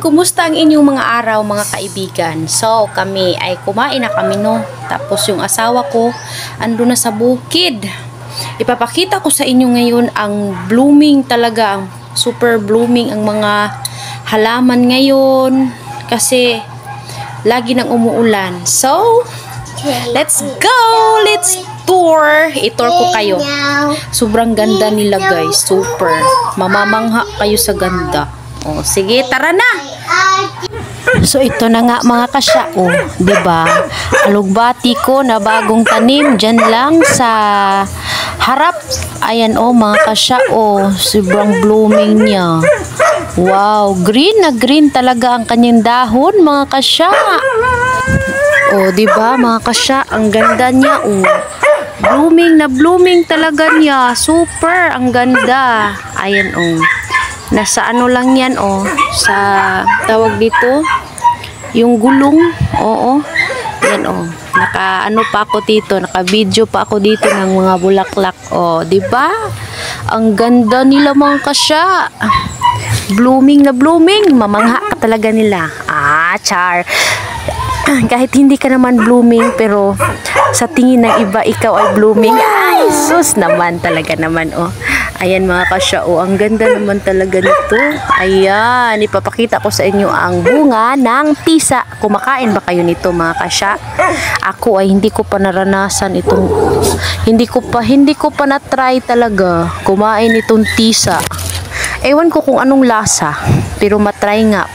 kumusta ang inyong mga araw mga kaibigan? So, kami ay kumain na kami no. Tapos yung asawa ko ando na sa bukid. Ipapakita ko sa inyo ngayon ang blooming talaga, ang super blooming ang mga halaman ngayon kasi lagi nang umuulan. So, let's go! Let's tour! I-tour ko kayo. Sobrang ganda nila guys. Super. Mamamangha kayo sa ganda. O, sige, tara na! So, ito na nga mga kasya. O, diba? Alugbati ko na bagong tanim dyan lang sa harap. Ayan o, mga kasya. O, sobrang blooming niya. Wow, green na green talaga ang kanyang dahon, mga kasya. O, diba, mga kasya? Ang ganda niya. O, blooming na blooming talaga niya. Super, ang ganda. Ayan o. Nasa ano lang yan o, sa tawag dito, yung gulong, oo, yan o, naka ano pa ako dito, naka video pa ako dito ng mga bulaklak, o, diba? Ang ganda nila mga kasya, blooming na blooming, mamangha ka talaga nila, char. Kahit hindi ka naman blooming, pero sa tingin ng iba, ikaw ay blooming. Ay, sus naman, talaga naman, oh. Ayan mga kasya, oh, ang ganda naman talaga nito. Ayan, ipapakita ko sa inyo ang bunga ng tisa. Kumakain ba kayo nito mga kasya? Ako ay hindi ko pa naranasan itong, hindi ko pa na-try talaga kumain itong tisa. Ewan ko kung anong lasa, pero matry nga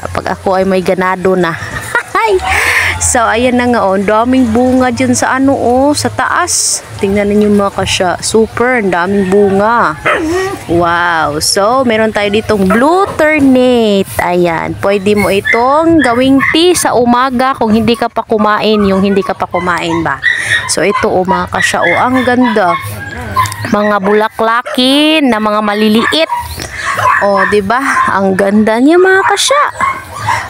pag ako ay may ganado na. So, ayan na nga, oh, daming bunga dyan sa ano, oh, sa taas. Tingnan ninyo mga kasya, super, daming bunga. Wow, so, meron tayo ditong blue ternate. Ayan, pwede mo itong gawing tea sa umaga kung hindi ka pa kumain, yung hindi ka pa kumain ba. So, ito, oh, mga kasya, oh, ang ganda. Mga bulaklakin na mga maliliit. Oh, diba? Ang ganda niya mga kasya.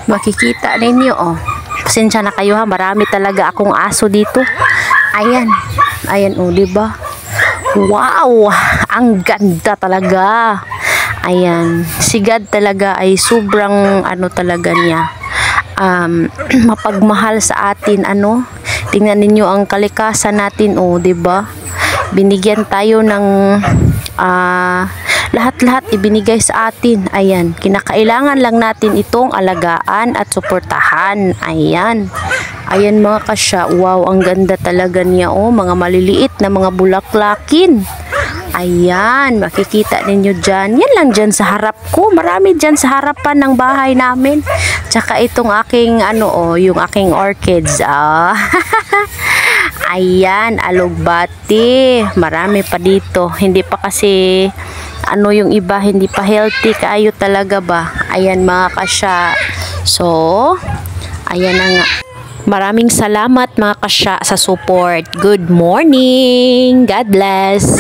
Makikita ninyo, oh. Pasensya na kayo ha, marami talaga akong aso dito. Ayan. Ayan oh, diba? Wow! Ang ganda talaga. Ayan. Si God talaga ay sobrang ano talaga niya. Mapagmahal sa atin, ano? Tingnan ninyo ang kalikasan natin, oh, diba? Binigyan tayo ng lahat-lahat ibinigay sa atin. Ayan, kinakailangan lang natin itong alagaan at suportahan. Ayan. Ayan mga kasya. Wow, ang ganda talaga niya. Oh, mga maliliit na mga bulaklakin. Ayan, makikita ninyo dyan. Yan lang dyan sa harap ko. Marami dyan sa harapan ng bahay namin. Tsaka itong aking, ano, oh, yung aking orchids. Ayan, alugbati. Marami pa dito. Hindi pa kasi ano yung iba, hindi pa healthy kaayo talaga ba. Ayan mga kasya. So, ayan na nga. Maraming salamat mga kasya sa support. Good morning. God bless.